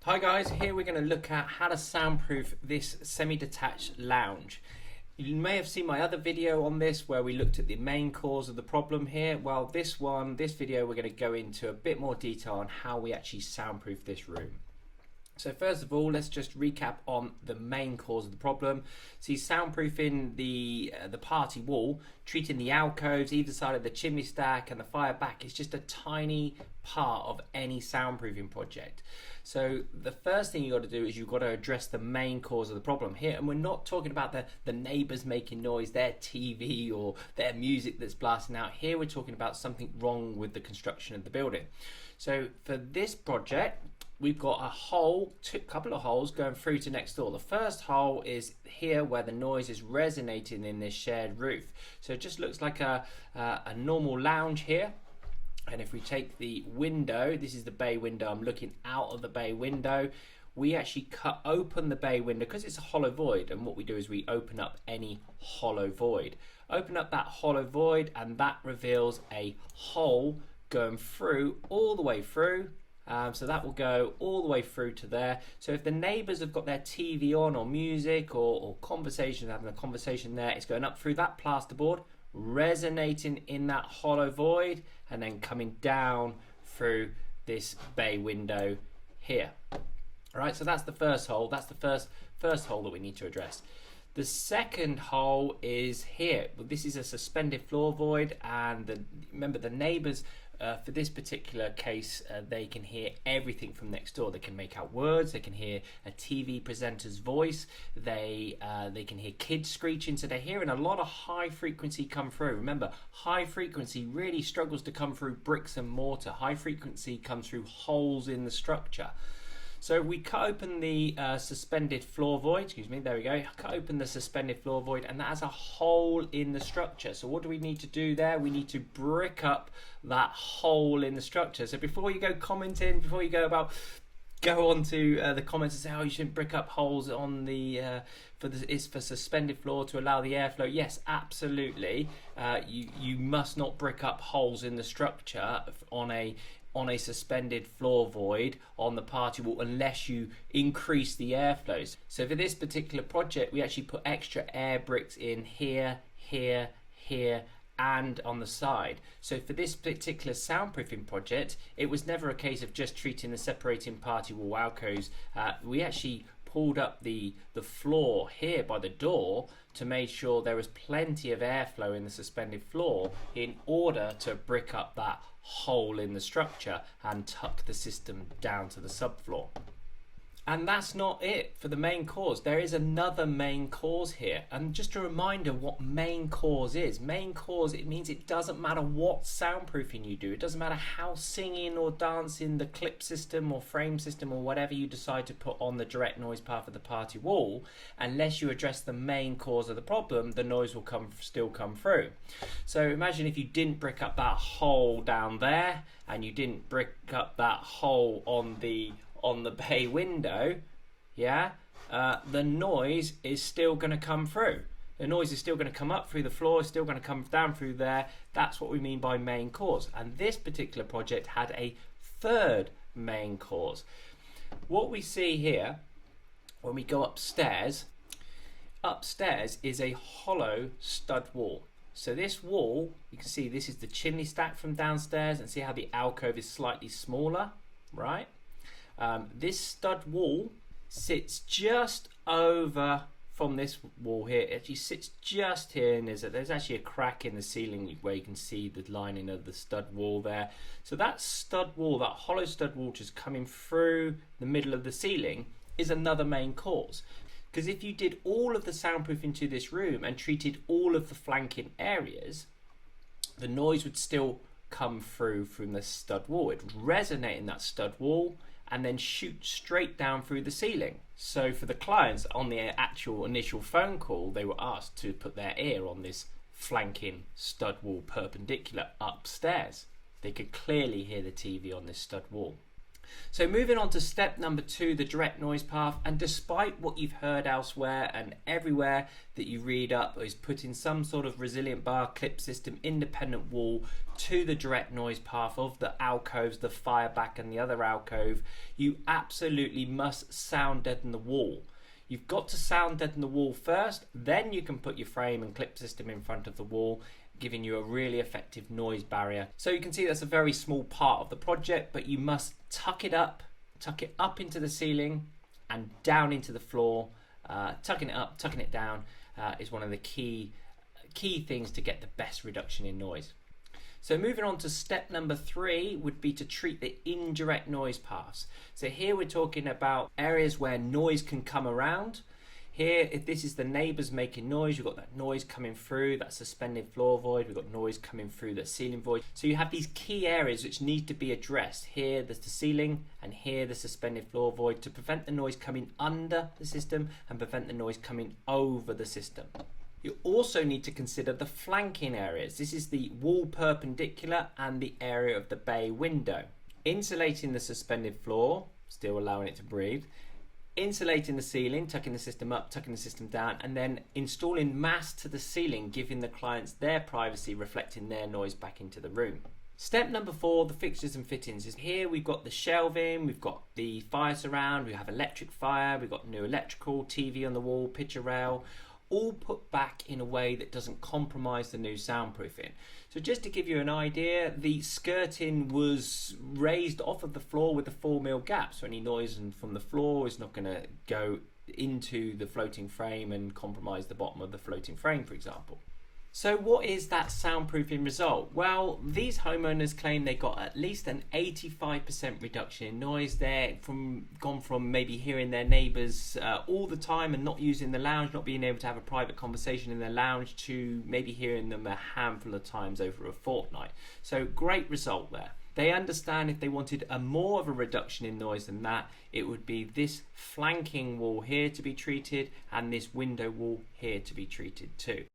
Hi guys, here we're going to look at how to soundproof this semi-detached lounge. You may have seen my other video on this where we looked at the main cause of the problem here. Well, this video, we're going to go into a bit more detail on how we actually soundproof this room. So first of all, let's just recap on the main cause of the problem. See, soundproofing the party wall, treating the alcoves, either side of the chimney stack and the fire back is just a tiny part of any soundproofing project. So the first thing you've got to do is you've got to address the main cause of the problem here. And we're not talking about the neighbours making noise, their TV or their music that's blasting out. Here we're talking about something wrong with the construction of the building. So for this project, we've got a couple of holes going through to next door. The first hole is here where the noise is resonating in this shared roof. So it just looks like a normal lounge here. And if we take the window, this is the bay window, I'm looking out of the bay window. We actually cut open the bay window because it's a hollow void. And what we do is we open up any hollow void. Open up that hollow void and that reveals a hole going through, all the way through. So that will go all the way through to there. So if the neighbours have got their TV on or music or conversation, having a conversation there, it's going up through that plasterboard, resonating in that hollow void, and then coming down through this bay window here. All right, so that's the first hole. That's the first hole that we need to address. The second hole is here. Well, this is a suspended floor void, and remember the neighbours. For this particular case, they can hear everything from next door. They can make out words. They can hear a TV presenter's voice. They can hear kids screeching. So they're hearing a lot of high frequency come through. Remember, high frequency really struggles to come through bricks and mortar. High frequency comes through holes in the structure. So we cut open the suspended floor void, there we go, cut open the suspended floor void, and that has a hole in the structure. So what do we need to do there? We need to brick up that hole in the structure. So before you go commenting, before you go on to the comments and say, oh, you shouldn't brick up holes on it's for suspended floor to allow the airflow. Yes, absolutely. You must not brick up holes in the structure on a suspended floor void on the party wall unless you increase the airflows. So for this particular project, we actually put extra air bricks in here, here, here, and on the side. So for this particular soundproofing project, it was never a case of just treating the separating party wall alcoves. We actually pulled up the floor here by the door to make sure there was plenty of airflow in the suspended floor in order to brick up that hole in the structure and tuck the system down to the subfloor. And that's not it for the main cause. There is another main cause here. And just a reminder what main cause is. Main cause, it means it doesn't matter what soundproofing you do. It doesn't matter how singing or dancing the clip system or frame system or whatever you decide to put on the direct noise path of the party wall. Unless you address the main cause of the problem, the noise will still come through. So imagine if you didn't brick up that hole down there and you didn't brick up that hole on the bay window, the noise is still going to come through. The noise is still going to come up through the floor, still going to come down through there. That's what we mean by main cause. And this particular project had a third main cause. What we see here, when we go upstairs is a hollow stud wall. So this wall, you can see this is the chimney stack from downstairs, and see how the alcove is slightly smaller, right? This stud wall sits just over from this wall here. It actually sits just here, and there's actually a crack in the ceiling where you can see the lining of the stud wall there. So that stud wall, that hollow stud wall just coming through the middle of the ceiling is another main cause. Because if you did all of the soundproofing to this room and treated all of the flanking areas, the noise would still come through from the stud wall. It would resonate in that stud wall and then shoot straight down through the ceiling. So for the clients on the actual initial phone call, they were asked to put their ear on this flanking stud wall perpendicular upstairs. They could clearly hear the TV on this stud wall. So moving on to step number 2, the direct noise path. And despite what you've heard elsewhere and everywhere that you read up is putting some sort of resilient bar clip system independent wall to the direct noise path of the alcoves, the fire back and the other alcove, you absolutely must sound deaden the wall. You've got to sound deaden the wall first, then you can put your frame and clip system in front of the wall, giving you a really effective noise barrier. So you can see that's a very small part of the project, but you must tuck it up into the ceiling and down into the floor. Tucking it up, tucking it down is one of the key things to get the best reduction in noise. So moving on to step number 3 would be to treat the indirect noise paths. So here we're talking about areas where noise can come around. Here, if this is the neighbours making noise, you've got that noise coming through that suspended floor void, we've got noise coming through that ceiling void. So you have these key areas which need to be addressed. Here there's the ceiling and here the suspended floor void to prevent the noise coming under the system and prevent the noise coming over the system. You also need to consider the flanking areas. This is the wall perpendicular and the area of the bay window. Insulating the suspended floor, still allowing it to breathe. Insulating the ceiling, tucking the system up, tucking the system down, and then installing mast to the ceiling, giving the clients their privacy, reflecting their noise back into the room. Step number 4, the fixtures and fittings. Is here we've got the shelving, we've got the fire surround, we have electric fire, we've got new electrical, TV on the wall, picture rail, all put back in a way that doesn't compromise the new soundproofing. So just to give you an idea, the skirting was raised off of the floor with a 4mm gap, so any noise from the floor is not going to go into the floating frame and compromise the bottom of the floating frame, for example. So what is that soundproofing result? Well, these homeowners claim they got at least an 85% reduction in noise. They're gone from maybe hearing their neighbours all the time and not using the lounge, not being able to have a private conversation in their lounge, to maybe hearing them a handful of times over a fortnight. So great result there. They understand if they wanted more of a reduction in noise than that, it would be this flanking wall here to be treated and this window wall here to be treated too.